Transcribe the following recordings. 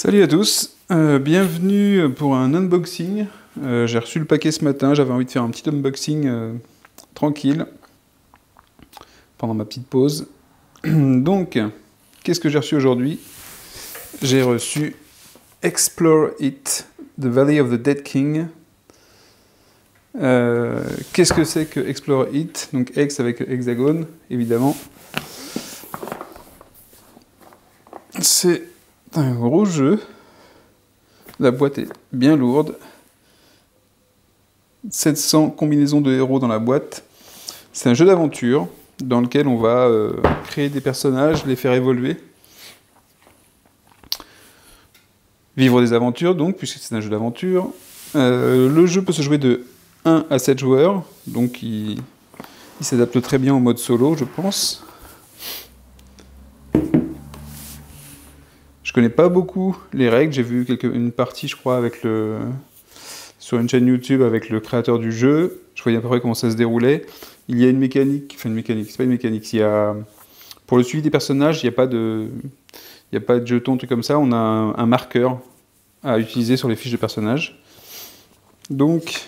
Salut à tous, bienvenue pour un unboxing. J'ai reçu le paquet ce matin, j'avais envie de faire un petit unboxing tranquille pendant ma petite pause. Donc, qu'est-ce que j'ai reçu aujourd'hui? J'ai reçu Explore It, The Valley of the Dead King. Qu'est-ce que c'est que Explore It? Donc X avec hexagone, évidemment. C'est un gros jeu. La boîte est bien lourde. 700 combinaisons de héros dans la boîte. C'est un jeu d'aventure dans lequel on va créer des personnages, les faire évoluer. Vivre des aventures, donc, puisque c'est un jeu d'aventure. Le jeu peut se jouer de 1 à 7 joueurs, donc il s'adapte très bien au mode solo, je pense. Je connais pas beaucoup les règles, j'ai vu une partie, je crois, sur une chaîne YouTube avec le créateur du jeu. Je voyais à peu près comment ça se déroulait. Il y a une mécanique, c'est pas une mécanique, pour le suivi des personnages, il n'y a pas de jetons, truc comme ça, on a un marqueur à utiliser sur les fiches de personnages. Donc,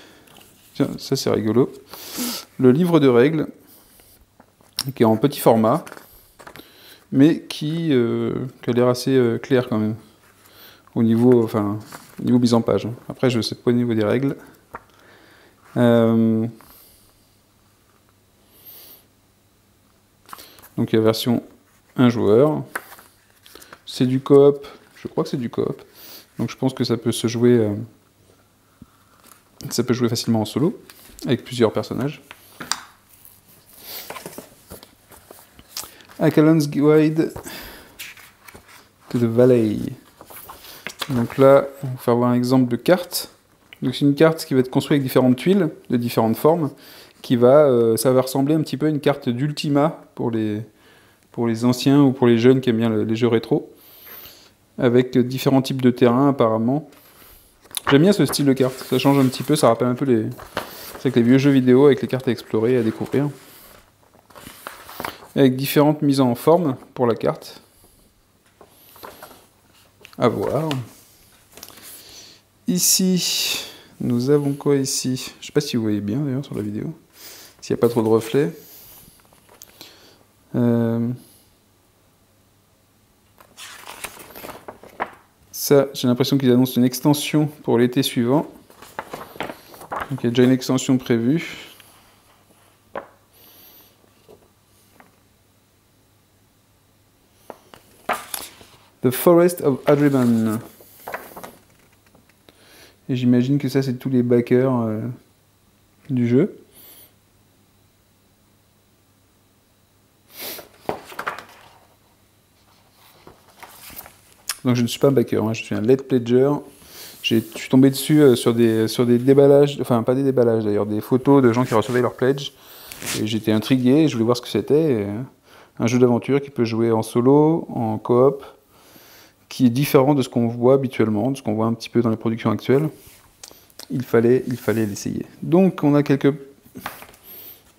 tiens, ça c'est rigolo. Le livre de règles, qui est en petit format, mais qui a l'air assez clair quand même, au niveau mise en page. Après, je ne sais pas au niveau des règles. Donc il y a la version 1 joueur. C'est du coop, je crois que c'est du coop. Donc je pense que ça peut se jouer, facilement en solo, avec plusieurs personnages. Akalan's Guide to the Valley. Donc là, on va faire voir un exemple de carte. Donc c'est une carte qui va être construite avec différentes tuiles, de différentes formes, ça va ressembler un petit peu à une carte d'Ultima pour les anciens ou pour les jeunes qui aiment bien les jeux rétro, avec différents types de terrains apparemment. J'aime bien ce style de carte, ça change un petit peu, ça rappelle un peu les vieux jeux vidéo avec les cartes à explorer et à découvrir. Avec différentes mises en forme pour la carte. À voir. Ici, nous avons quoi ici? Je sais pas si vous voyez bien d'ailleurs sur la vidéo, s'il n'y a pas trop de reflets. Ça, j'ai l'impression qu'ils annoncent une extension pour l'été suivant. Donc il y a déjà une extension prévue. The Forest of Adriban. Et j'imagine que ça, c'est tous les backers du jeu. Donc je ne suis pas un backer, hein, je suis un lead pledger. Je suis tombé dessus sur des déballages, enfin pas des déballages d'ailleurs, des photos de gens qui recevaient leur pledge. Et j'étais intrigué, je voulais voir ce que c'était. Un jeu d'aventure qui peut jouer en solo, en coop, qui est différent de ce qu'on voit habituellement, de ce qu'on voit un petit peu dans les productions actuelles. Il fallait l'essayer. Donc on a quelques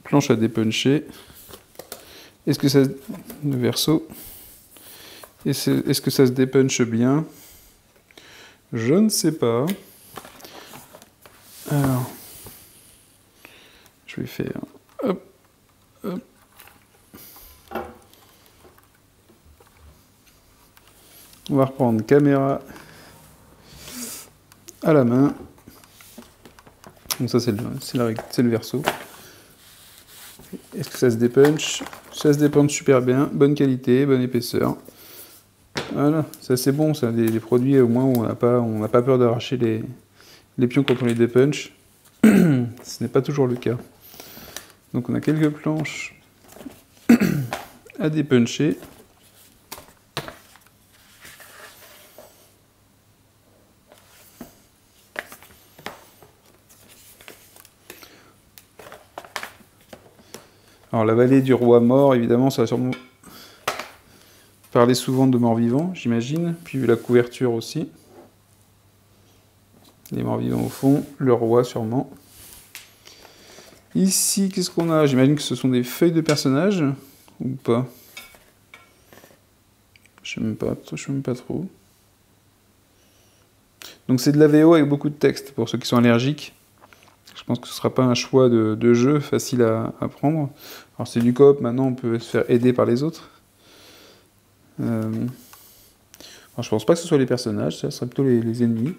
planches à dépuncher. Est-ce que ça... Le verso. Est-ce que ça se dépunche bien? Je ne sais pas. Alors, je vais faire... Hop, hop. On va reprendre caméra à la main. Donc ça c'est le verso. Est-ce que ça se dépunch? Ça se dépunch super bien, bonne qualité, bonne épaisseur. Voilà, ça c'est bon, ça, des produits au moins où on n'a pas peur d'arracher les pions quand on les dépunch. Ce n'est pas toujours le cas. Donc on a quelques planches à dépuncher. Alors la vallée du roi mort, évidemment, ça va sûrement parler souvent de morts-vivants, j'imagine. Puis la couverture aussi. Les morts-vivants au fond, le roi sûrement. Ici, qu'est-ce qu'on a? J'imagine que ce sont des feuilles de personnages, ou pas? Je sais même pas trop. Donc c'est de la VO avec beaucoup de texte, pour ceux qui sont allergiques. Je pense que ce ne sera pas un choix de jeu facile à prendre. Alors c'est du coop, maintenant on peut se faire aider par les autres. Alors, je pense pas que ce soit les personnages, ça serait plutôt les ennemis.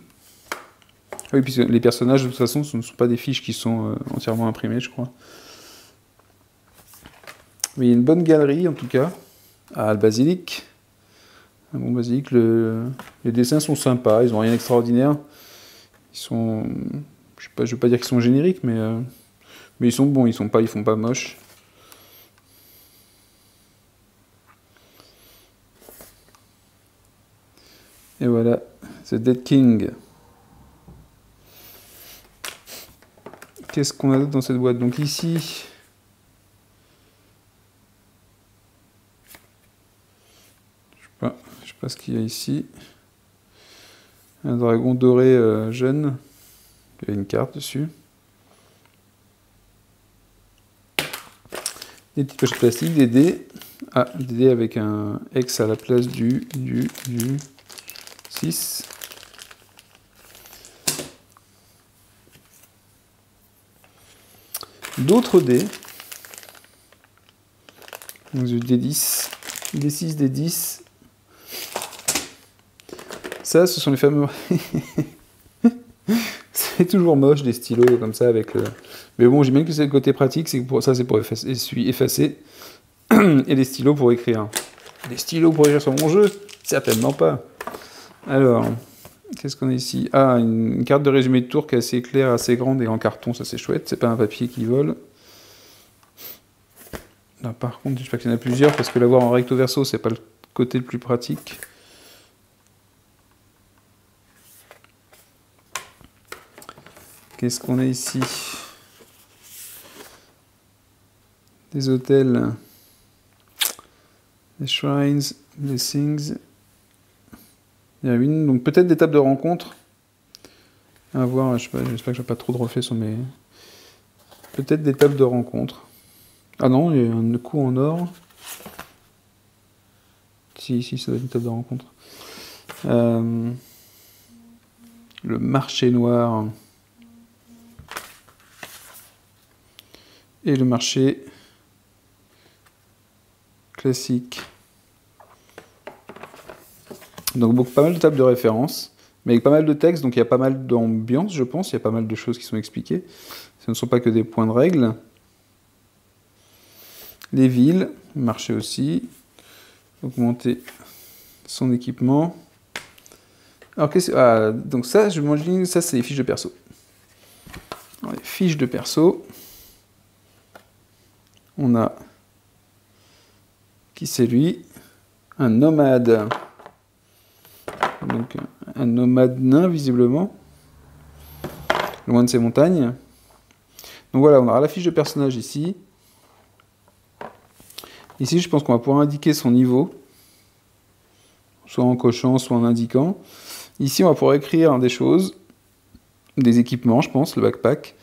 Oui, puis les personnages, de toute façon, ce ne sont pas des fiches qui sont entièrement imprimées, je crois. Mais il y a une bonne galerie, en tout cas. Ah, le basilic. Un bon basilic. Les dessins sont sympas, ils n'ont rien d'extraordinaire. Ils sont... Je ne veux pas dire qu'ils sont génériques, mais ils sont bons, ils font pas moche. Et voilà, The Dead King. Qu'est-ce qu'on a d'autre dans cette boîte? Donc ici... Je sais pas ce qu'il y a ici. Un dragon doré jeune. Il y a une carte dessus. Des petites pochettes plastiques, des dés. Ah, des dés avec un X à la place du 6. D'autres dés. Donc, des 10. Des 6, des 10. Ça, ce sont les fameux... C'est toujours moche, des stylos comme ça avec le... Mais bon, j'imagine que c'est le côté pratique, c'est que pour ça, c'est pour effacer. Et les stylos pour écrire. Des stylos pour écrire sur mon jeu? Certainement pas. Alors, qu'est-ce qu'on a ici? Ah, une carte de résumé de tour qui est assez claire, assez grande et en carton, ça c'est chouette. C'est pas un papier qui vole. Là, par contre, j'espère qu'il y en a plusieurs, parce que l'avoir en recto verso, c'est pas le côté le plus pratique. Qu'est-ce qu'on a ici? Des hôtels, des shrines, blessings. Il y a une, donc peut-être des tables de rencontre. À voir, je sais pas, j'espère que je n'ai pas trop de reflets sur mes... Peut-être des tables de rencontre. Ah non, il y a un coup en or. Si, ça doit être une table de rencontre. Le marché noir. Et le marché classique. Donc pas mal de tables de référence, mais avec pas mal de textes, donc il y a pas mal d'ambiance, je pense, il y a pas mal de choses qui sont expliquées. Ce ne sont pas que des points de règle. Les villes, le marché aussi. Augmenter son équipement. Alors donc ça, je m'imagine, ça c'est les fiches de perso. Alors, les fiches de perso. On a... Qui c'est lui? Un nomade. Donc un nomade nain, visiblement. Loin de ces montagnes. Donc voilà, on aura la fiche de personnage ici. Ici, je pense qu'on va pouvoir indiquer son niveau. Soit en cochant, soit en indiquant. Ici, on va pouvoir écrire des choses. Des équipements, je pense, le backpack.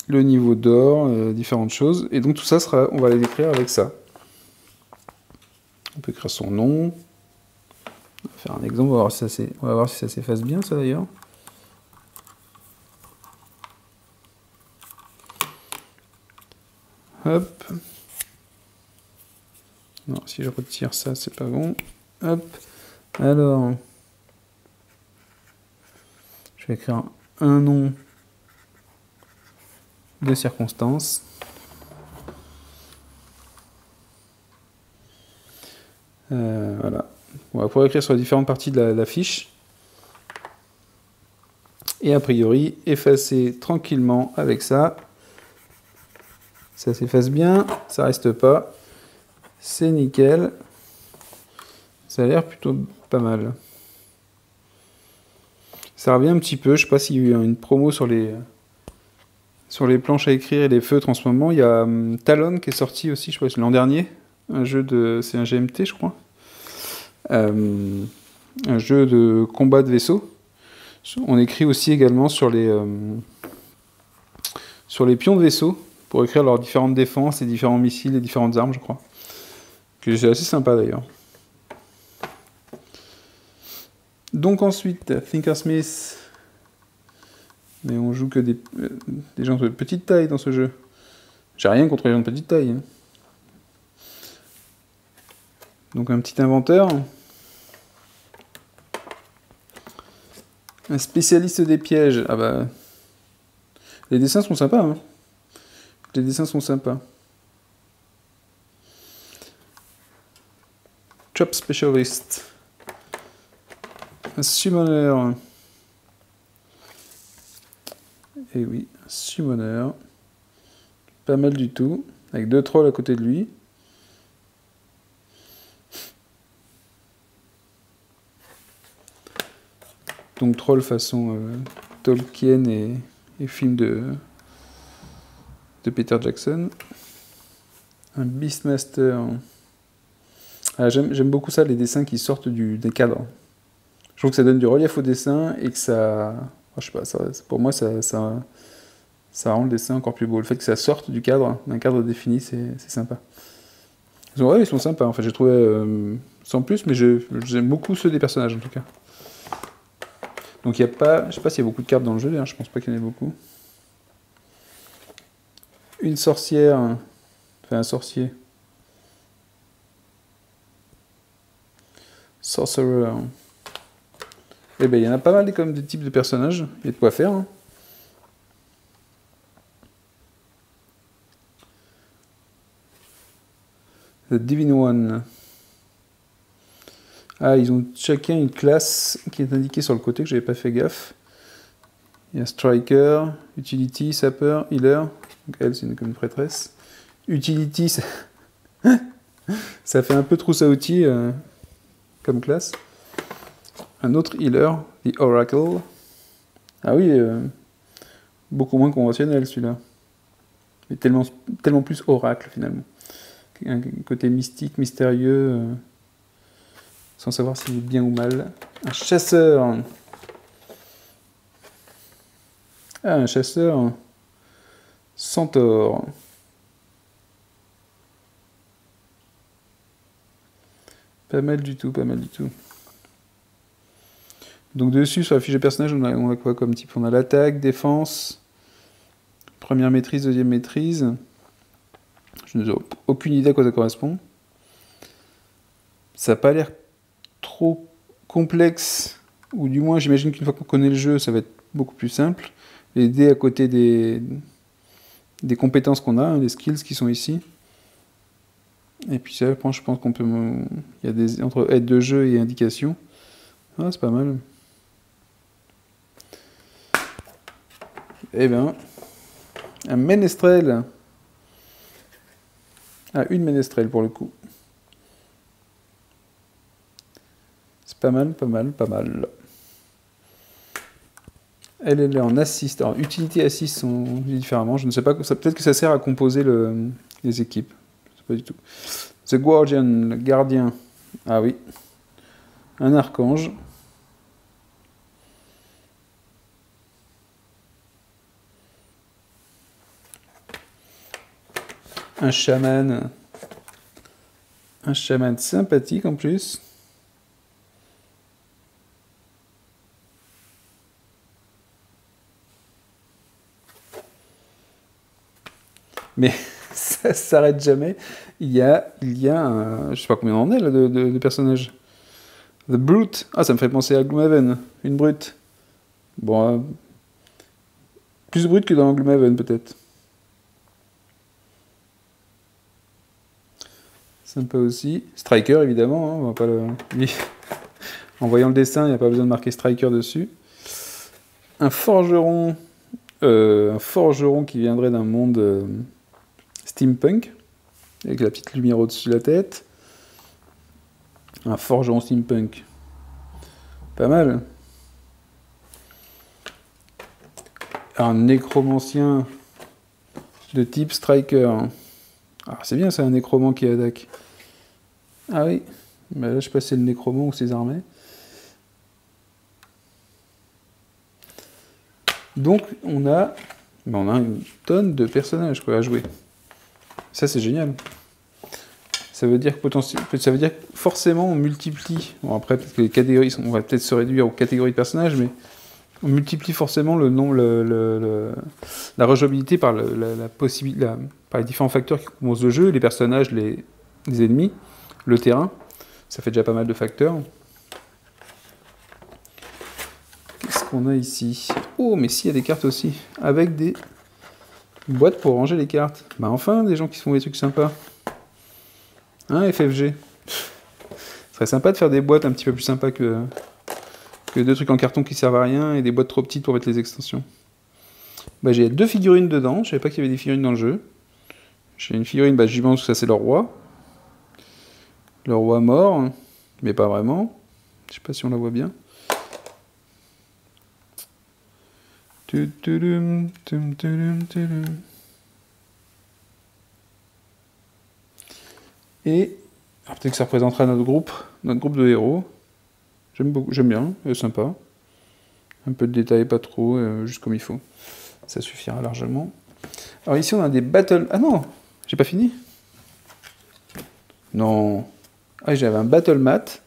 Le niveau d'or, différentes choses. Et donc tout ça, on va les écrire avec ça. On peut écrire son nom. On va faire un exemple, on va voir si ça s'efface bien, ça d'ailleurs. Hop. Non, si je retire ça, c'est pas bon. Hop. Alors, je vais écrire un nom de circonstance. Voilà. On va pouvoir écrire sur les différentes parties de la fiche. Et a priori, effacer tranquillement avec ça. Ça s'efface bien, ça reste pas. C'est nickel. Ça a l'air plutôt pas mal. Ça revient un petit peu, je sais pas s'il y a eu une promo sur les planches à écrire et les feutres en ce moment. Il y a Talon qui est sorti aussi, je sais pas, l'an dernier. C'est un GMT, je crois. Un jeu de combat de vaisseau. On écrit aussi également sur les pions de vaisseau pour écrire leurs différentes défenses, les différents missiles, les différentes armes, je crois. Que c'est assez sympa d'ailleurs. Donc ensuite, Thinkersmith. Mais on joue que des gens de petite taille dans ce jeu. J'ai rien contre les gens de petite taille. Hein. Donc un petit inventeur. Un spécialiste des pièges. Ah bah... Les dessins sont sympas. Hein. Les dessins sont sympas. Chop Specialist. Un summoner. Et oui, un summoner. Pas mal du tout. Avec 2 trolls à côté de lui. Donc troll façon Tolkien et film de Peter Jackson. Un Beastmaster. Ah, j'aime beaucoup ça, les dessins qui sortent des cadres. Je trouve que ça donne du relief au dessin et que ça... je sais pas, pour moi, ça rend le dessin encore plus beau. Le fait que ça sorte du cadre, d'un cadre défini, c'est sympa. Ils sont sympas. En fait, j'ai trouvé sans plus, mais j'aime beaucoup ceux des personnages, en tout cas. Donc, il n'y a pas... Je sais pas s'il y a beaucoup de cartes dans le jeu, d'ailleurs. Je pense pas qu'il y en ait beaucoup. Une sorcière... Enfin, un sorcier. Sorcerer. Eh ben, il y en a pas mal comme des types de personnages. Il y a de quoi faire. Hein. The Divine One. Ah, ils ont chacun une classe qui est indiquée sur le côté que j'avais pas fait gaffe. Il y a Striker, Utility, Sapper, Healer. Donc elle, c'est comme une prêtresse. Utility, ça fait un peu trousse à outils comme classe. Un autre Healer, The Oracle. Ah oui, beaucoup moins conventionnel celui-là. Mais tellement plus oracle finalement. Un côté mystique, mystérieux, sans savoir s'il est bien ou mal. Un chasseur. Ah, un chasseur. Centaure. Pas mal du tout, pas mal du tout. Donc dessus, sur la fiche de personnage, on a quoi comme type? On a l'attaque, défense, première maîtrise, deuxième maîtrise. Je n'ai aucune idée à quoi ça correspond. Ça n'a pas l'air trop complexe, ou du moins j'imagine qu'une fois qu'on connaît le jeu, ça va être beaucoup plus simple. Les dés à côté des compétences qu'on a, hein, les skills qui sont ici. Et puis ça, je pense qu'on peut... Il y a des entre aide de jeu et indication. Ah, c'est pas mal. Eh bien, un ménestrel. Ah, une ménestrel pour le coup. C'est pas mal, pas mal, pas mal. Elle est là en assist. Alors, utilité et assist sont différemment. Je ne sais pas. Peut-être que ça sert à composer les équipes. Je ne sais pas du tout. The Guardian, le gardien. Ah oui. Un archange. Un chaman. Un chaman sympathique en plus. Mais ça s'arrête jamais. Il y a un, je sais pas combien on en est là de personnages. The Brute. Ah, ça me fait penser à Gloomhaven. Une brute. Bon, plus brute que dans Gloomhaven peut-être. Sympa aussi. Striker évidemment. Hein, on va pas En voyant le dessin, il n'y a pas besoin de marquer Striker dessus. Un forgeron. Un forgeron qui viendrait d'un monde steampunk, avec la petite lumière au-dessus de la tête. Un forgeron steampunk. Pas mal. Un nécromancien de type Striker. Ah, c'est bien ça, un nécromant qui attaque. Ah oui. Bah là, je sais pas si c'est le nécromant ou ses armées. Donc, on a une tonne de personnages quoi, à jouer. Ça, c'est génial. Ça veut dire que ça veut dire que forcément on multiplie. Bon après peut-être que les catégories, on va peut-être se réduire aux catégories de personnages, mais on multiplie forcément le nom, la rejouabilité par par les différents facteurs qui composent le jeu, les personnages, les ennemis, le terrain. Ça fait déjà pas mal de facteurs. Qu'est-ce qu'on a ici? Oh, mais si, il y a des cartes aussi, avec des boîtes pour ranger les cartes. Bah enfin, des gens qui font des trucs sympas. Hein, FFG. Ce serait sympa de faire des boîtes un petit peu plus sympas que deux trucs en carton qui servent à rien et des boîtes trop petites pour mettre les extensions. Bah, j'ai 2 figurines dedans, je savais pas qu'il y avait des figurines dans le jeu. J'ai une figurine, bah, j'y pense que ça c'est le roi. Le roi mort, mais pas vraiment. Je sais pas si on la voit bien. Et peut-être que ça représentera notre groupe de héros. J'aime bien, c'est sympa. Un peu de détails, pas trop, juste comme il faut. Ça suffira largement. Alors ici on a des battles... Ah non, j'ai pas fini. Non. Ah, j'avais un battle mat.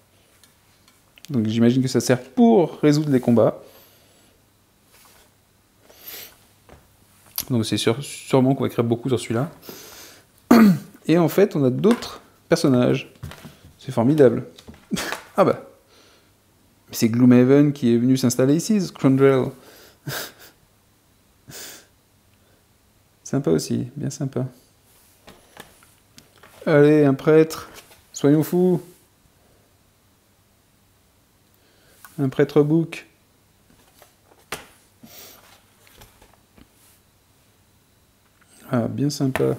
Donc j'imagine que ça sert pour résoudre les combats. Donc c'est sûrement qu'on va écrire beaucoup sur celui-là. Et en fait, on a d'autres personnages. C'est formidable. Ah bah. C'est Gloomhaven qui est venu s'installer ici, Scoundrel. Sympa aussi, bien sympa. Allez, un prêtre. Soyons fous. Un prêtre bouc. Ah, bien sympa.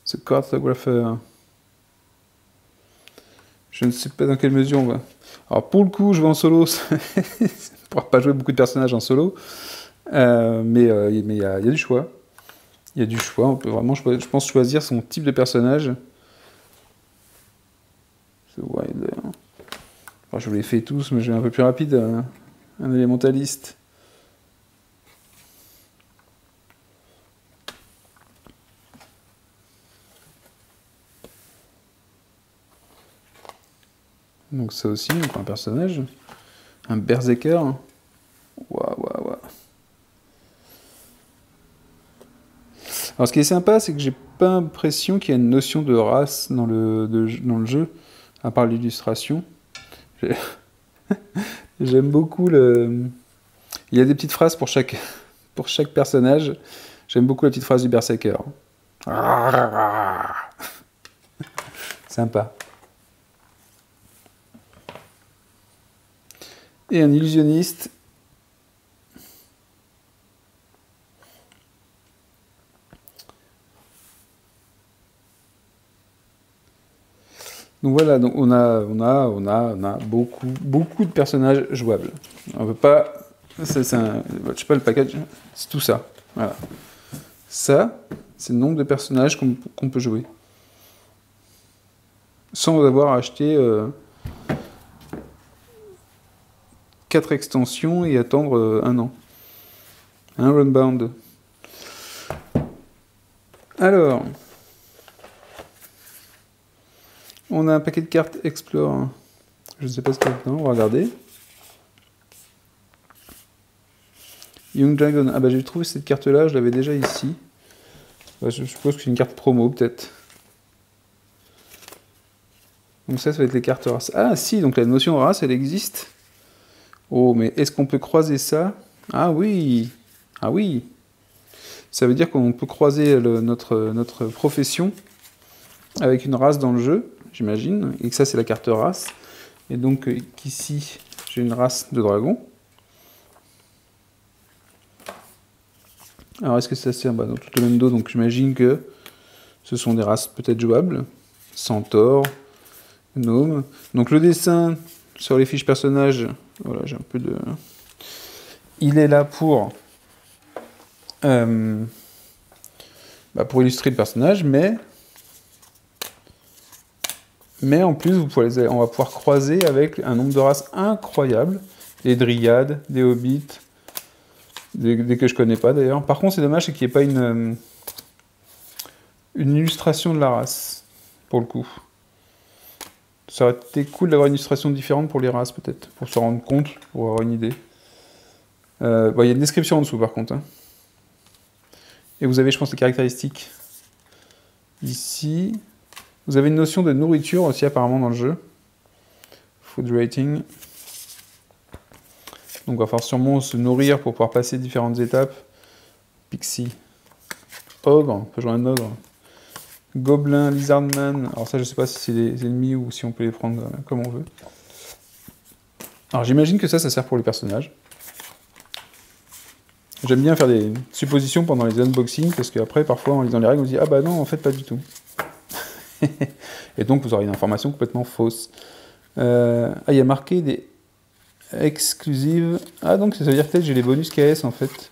Ce cartographeur. Je ne sais pas dans quelle mesure on va. Alors pour le coup, je vais en solo. On ne pourra pas jouer beaucoup de personnages en solo. Mais il y a du choix. Il y a du choix. On peut vraiment, je pense, choisir son type de personnage. The Wilder. Enfin, je vous les fais tous, mais je vais un peu plus rapide. Un élémentaliste. Donc ça aussi, encore un personnage. Un berserker. Waouh. Alors ce qui est sympa, c'est que j'ai pas l'impression qu'il y a une notion de race dans le jeu, à part l'illustration. J'aime beaucoup le... Il y a des petites phrases pour chaque personnage. J'aime beaucoup la petite phrase du berserker. Sympa. Et un illusionniste. Donc voilà, donc on a beaucoup de personnages jouables. On veut pas, je sais pas le package, c'est tout ça. Voilà. Ça, c'est le nombre de personnages qu'on peut jouer, sans avoir acheté 4 extensions et attendre 1 an. Un Runbound. Alors, on a un paquet de cartes Explore. Je ne sais pas ce qu'il y a dedans, on va regarder. Young Dragon. Ah bah j'ai trouvé cette carte-là, je l'avais déjà ici. Bah, je suppose que c'est une carte promo, peut-être. Donc ça va être les cartes race. Ah si, donc la notion race, elle existe. Oh, mais est-ce qu'on peut croiser ça? Ah oui. Ah oui. Ça veut dire qu'on peut croiser notre profession avec une race dans le jeu, j'imagine, et que ça c'est la carte race. Et donc qu'ici j'ai une race de dragon. Alors est-ce que ça sert? Bah, dans tout le même dos, donc j'imagine que ce sont des races peut-être jouables. Centaure, gnome. Donc le dessin sur les fiches personnages, voilà, j'ai un peu de... Il est là pour illustrer le personnage, mais en plus, on va pouvoir croiser avec un nombre de races incroyable. Des dryades, des hobbits, des que je connais pas d'ailleurs. Par contre, c'est dommage, c'est qu'il n'y ait pas une illustration de la race, pour le coup. ça aurait été cool d'avoir une illustration différente pour les races, peut-être, pour se rendre compte, pour avoir une idée. Bon, il y a une description en dessous, par contre. Hein. Et vous avez, je pense, les caractéristiques. Ici, vous avez une notion de nourriture aussi, apparemment, dans le jeu. Food rating. Donc, il va falloir sûrement se nourrir pour pouvoir passer différentes étapes. Pixie. Ogre, on peut jouer un ogre. Gobelin, Lizardman. Alors ça, je sais pas si c'est des ennemis ou si on peut les prendre comme on veut. Alors j'imagine que ça sert pour les personnages. J'aime bien faire des suppositions pendant les unboxings, parce qu'après, parfois, en lisant les règles, on se dit « Ah bah non, en fait, pas du tout. » Et donc, vous aurez une information complètement fausse. Ah, il y a marqué des exclusives. Ah, donc ça veut dire que peut-être j'ai les bonus KS, en fait.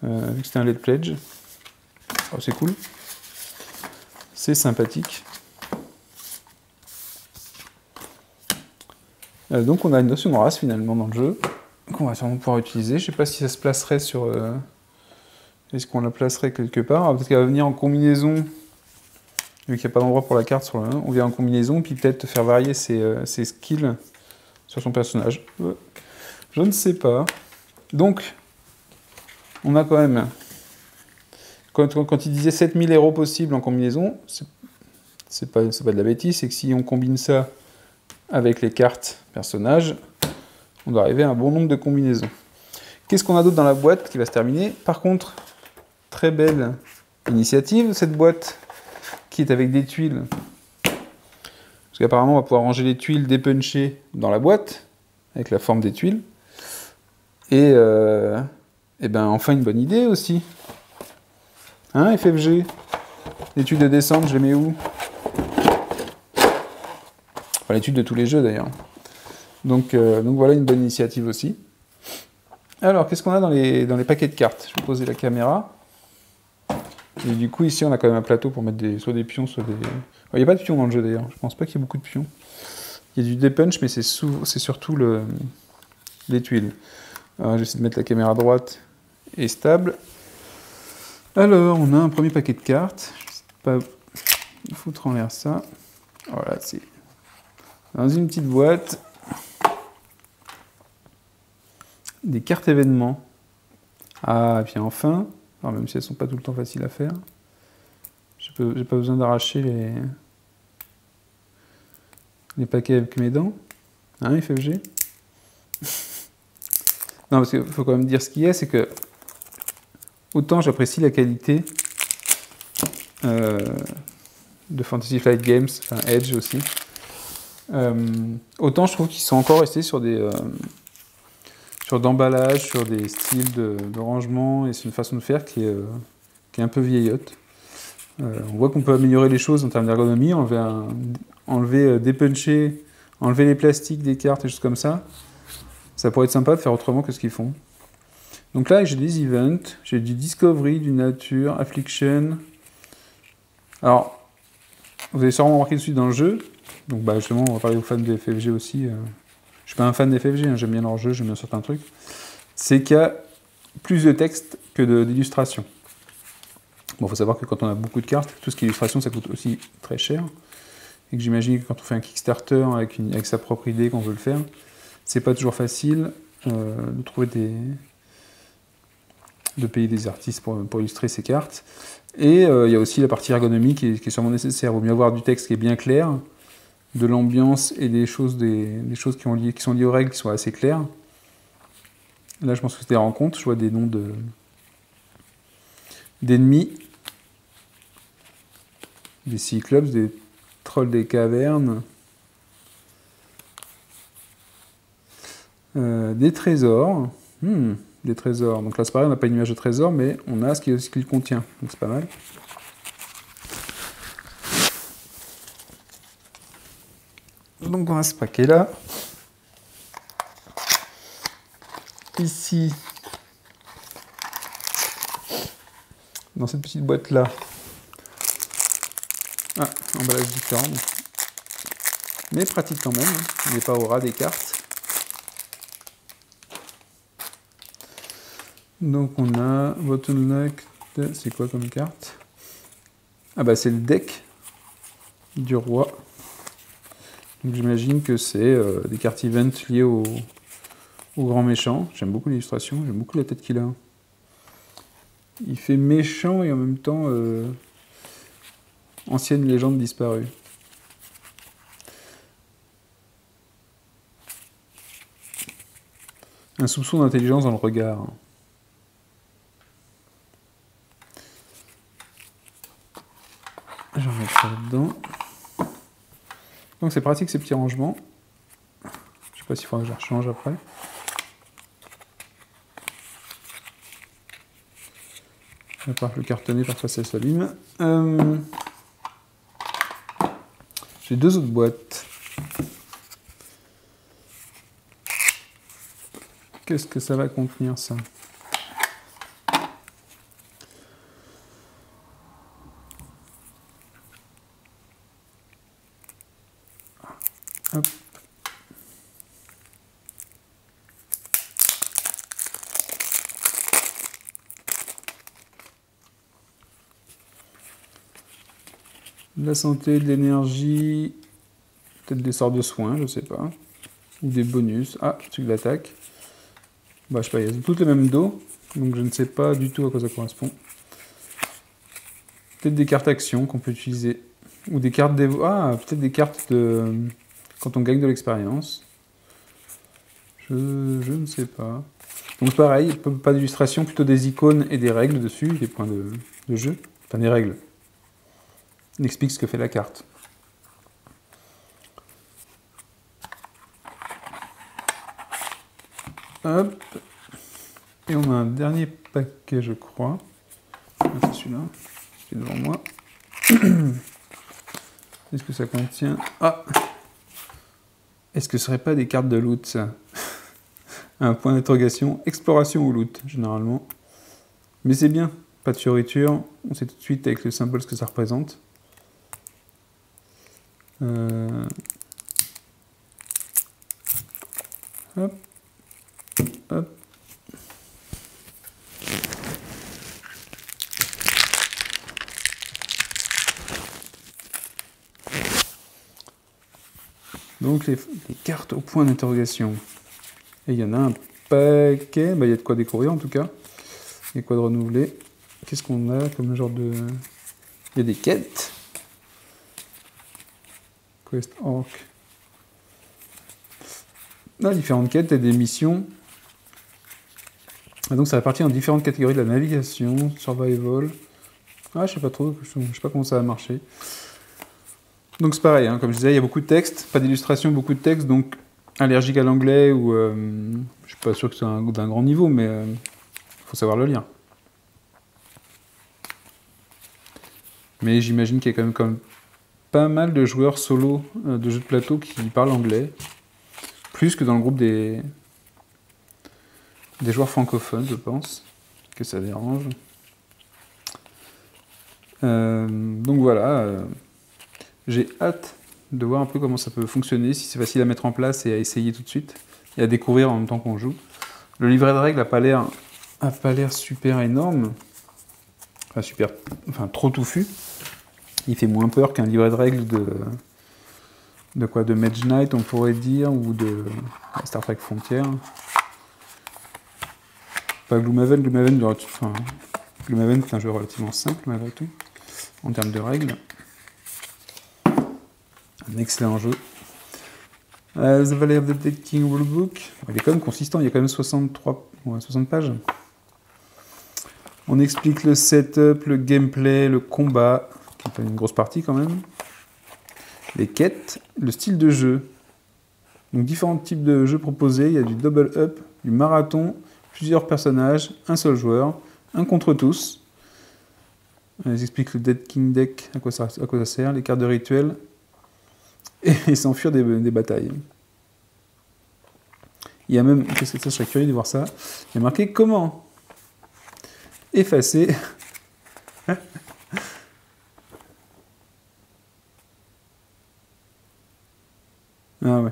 Vu que c'était un Let's Pledge. Oh, c'est cool. C'est sympathique. Donc on a une notion de race finalement dans le jeu, qu'on va sûrement pouvoir utiliser. Je sais pas si ça se placerait sur... Est-ce qu'on la placerait quelque part? Peut-être qu'elle va venir en combinaison, vu qu'il n'y a pas d'endroit pour la carte sur le 1. On vient en combinaison, puis peut-être faire varier ses skills sur son personnage. Je ne sais pas. Donc, on a quand même... Quand il disait 7000 héros possibles en combinaison, c'est pas de la bêtise, c'est que si on combine ça avec les cartes personnages, on doit arriver à un bon nombre de combinaisons. Qu'est-ce qu'on a d'autre dans la boîte qui va se terminer? Par contre, très belle initiative, cette boîte qui est avec des tuiles. Parce qu'apparemment, on va pouvoir ranger les tuiles dépunchées dans la boîte, avec la forme des tuiles. Et ben enfin une bonne idée aussi. Hein, FFG? L'étude de descente, je les mets où? Enfin, l'étude de tous les jeux d'ailleurs. Donc voilà une bonne initiative aussi. Alors, qu'est-ce qu'on a dans les paquets de cartes? Je vais poser la caméra. Et du coup, ici, on a quand même un plateau pour mettre soit des pions, soit des... Il n'y a pas de pions dans le jeu d'ailleurs. Je pense pas qu'il y ait beaucoup de pions. Il y a du dépunch, mais c'est surtout les tuiles. Alors, j'essaie de mettre la caméra droite et stable. Alors, on a un premier paquet de cartes. Je sais pas foutre en l'air ça. Voilà, c'est dans une petite boîte. Des cartes événements. Ah, et puis enfin, alors même si elles sont pas tout le temps faciles à faire, j'ai pas besoin d'arracher les paquets avec mes dents. Hein, FFG? Non, parce qu'il faut quand même dire ce qu'il y a, c'est que autant j'apprécie la qualité de Fantasy Flight Games, enfin Edge aussi, autant je trouve qu'ils sont encore restés sur des... sur d'emballage, sur des styles de rangement, et c'est une façon de faire qui est un peu vieillotte. On voit qu'on peut améliorer les choses en termes d'ergonomie, enlever dépuncher, enlever les plastiques des cartes et choses comme ça. Ça pourrait être sympa de faire autrement que ce qu'ils font. Donc là, j'ai des events, j'ai du Discovery, du Nature, Affliction. Alors, vous avez sûrement remarqué dessus dans le jeu. Donc bah, justement, on va parler aux fans de FFG aussi. Je suis pas un fan des FFG, hein, j'aime bien leur jeu, j'aime bien certains trucs. C'est qu'il y a plus de texte que d'illustrations. Bon, il faut savoir que quand on a beaucoup de cartes, tout ce qui est illustration, ça coûte aussi très cher. Et que j'imagine que quand on fait un Kickstarter avec sa propre idée, qu'on veut le faire, c'est pas toujours facile de trouver de payer des artistes pour illustrer ces cartes. Et il y a aussi la partie ergonomie qui est sûrement nécessaire. Il vaut mieux avoir du texte qui est bien clair, de l'ambiance et des choses qui sont liées aux règles qui sont assez claires. Là, je pense que c'était des rencontres. Je vois des noms d'ennemis, des cyclopes, des trolls des cavernes, des trésors. Des trésors. Donc là, c'est pareil, on n'a pas une image de trésor, mais on a ce qu'il contient. Donc c'est pas mal. Donc on a ce paquet-là. Ici, dans cette petite boîte-là, emballage différent, mais pratique quand même. On n'est pas au ras des cartes. Donc on a Bottleneck, c'est quoi comme carte? Ah bah c'est le deck du roi. Donc j'imagine que c'est des cartes event liées au grand méchant. J'aime beaucoup l'illustration, j'aime beaucoup la tête qu'il a. Il fait méchant et en même temps ancienne légende disparue. Un soupçon d'intelligence dans le regard. Je vais remettre ça là-dedans. Donc c'est pratique ces petits rangements. Je sais pas s'il faudra que je les rechange après. À part que le cartonné, parfois ça s'abîme. J'ai 2 autres boîtes. Qu'est-ce que ça va contenir, ça? Hop. De la santé, de l'énergie, peut-être des sorts de soins, je sais pas. Ou des bonus. Ah, truc d'attaque. Bah, je sais pas, il y a toutes les mêmes dos, donc je ne sais pas du tout à quoi ça correspond. Peut-être des cartes actions qu'on peut utiliser. Ou des cartes ah, peut-être des cartes de... quand on gagne de l'expérience. Je ne sais pas. Donc pareil, pas d'illustration, plutôt des icônes et des règles dessus, des points de jeu. Enfin, des règles. Il explique ce que fait la carte. Hop. Et on a un dernier paquet, je crois. C'est celui-là, qui est devant moi. Qu'est-ce que ça contient? Ah! Est-ce que ce serait pas des cartes de loot, ça? Un point d'interrogation, exploration ou loot, généralement. Mais c'est bien, pas de fioriture. On sait tout de suite avec le symbole ce que ça représente. Hop. Hop. Donc les cartes au point d'interrogation. Et il y en a un paquet. Bah, il y a de quoi découvrir en tout cas. Il y a de quoi de renouveler. Qu'est-ce qu'on a comme genre de... Il y a des quêtes. Quest Orc. Là, différentes quêtes et des missions. Et donc ça répartit en différentes catégories de la navigation, survival. Ah, je sais pas trop, je sais pas comment ça va marcher. Donc c'est pareil, hein, comme je disais, il y a beaucoup de texte, pas d'illustration, beaucoup de texte, donc allergique à l'anglais ou je suis pas sûr que c'est d'un grand niveau, mais faut savoir le lire. Mais j'imagine qu'il y a quand même pas mal de joueurs solo de jeux de plateau qui parlent anglais, plus que dans le groupe des joueurs francophones, je pense, que ça dérange. Donc voilà, j'ai hâte de voir un peu comment ça peut fonctionner, si c'est facile à mettre en place et à essayer tout de suite, et à découvrir en même temps qu'on joue. Le livret de règles n'a pas l'air super énorme, enfin trop touffu. Il fait moins peur qu'un livret de règles de Mage Knight, on pourrait dire, ou de Star Trek Frontier. Pas Gloomhaven, Gloomhaven c'est un jeu relativement simple malgré tout, en termes de règles. Un excellent jeu. The Valley of the Dead King Rulebook. Il est quand même consistant, il y a quand même 60 pages. On explique le setup, le gameplay, le combat, qui est une grosse partie quand même. Les quêtes, le style de jeu. Donc différents types de jeux proposés. Il y a du double up, du marathon, plusieurs personnages, un seul joueur, un contre tous. Ils expliquent le Dead King Deck, à quoi ça sert, les cartes de rituel, et s'enfuir des batailles. Il y a même, qu'est-ce que ça, je serais curieux de voir ça, il y a marqué comment effacer ah ouais.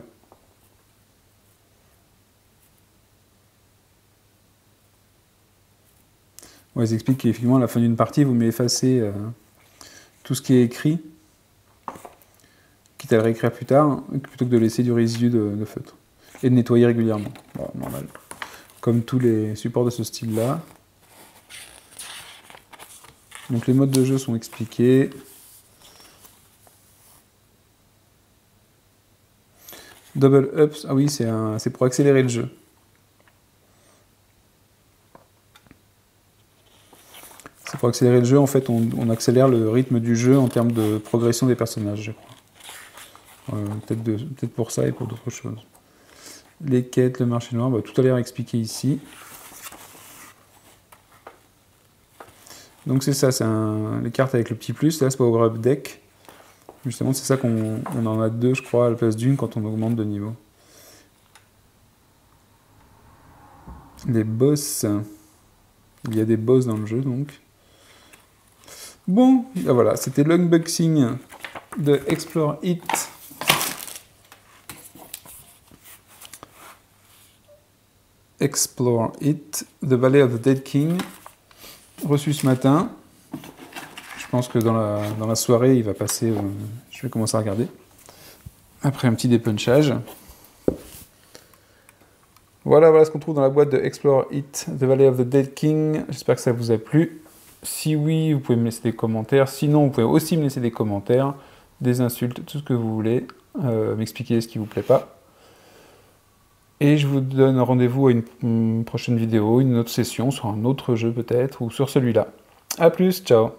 Ouais, ils expliquent qu'effectivement, à la fin d'une partie, vous m'effacez tout ce qui est écrit, quitte à le réécrire plus tard, plutôt que de laisser du résidu de feutre. Et de nettoyer régulièrement. Bon, normal. Comme tous les supports de ce style-là. Donc les modes de jeu sont expliqués. Double ups, ah oui, c'est pour accélérer le jeu. C'est pour accélérer le jeu, en fait, on accélère le rythme du jeu en termes de progression des personnages, je crois. Peut-être pour ça et pour d'autres choses. Les quêtes, le marché noir, bah, tout a l'air expliqué ici. Donc c'est ça, c'est les cartes avec le petit plus, là c'est Power Up Deck. Justement c'est ça qu'on en a 2 je crois à la place d'une quand on augmente de niveau. Les boss, il y a des boss dans le jeu donc. Bon, ben voilà, c'était l'unboxing de Explore It. Explore It, The Valley of the Dead King. Reçu ce matin. Je pense que dans la soirée, il va passer... je vais commencer à regarder. Après un petit dépunchage. Voilà ce qu'on trouve dans la boîte de Explore It, The Valley of the Dead King. J'espère que ça vous a plu. Si oui, vous pouvez me laisser des commentaires. Sinon, vous pouvez aussi me laisser des commentaires, des insultes, tout ce que vous voulez. M'expliquer ce qui vous plaît pas. Et je vous donne rendez-vous à une prochaine vidéo, une autre session, sur un autre jeu peut-être, ou sur celui-là. A plus, ciao!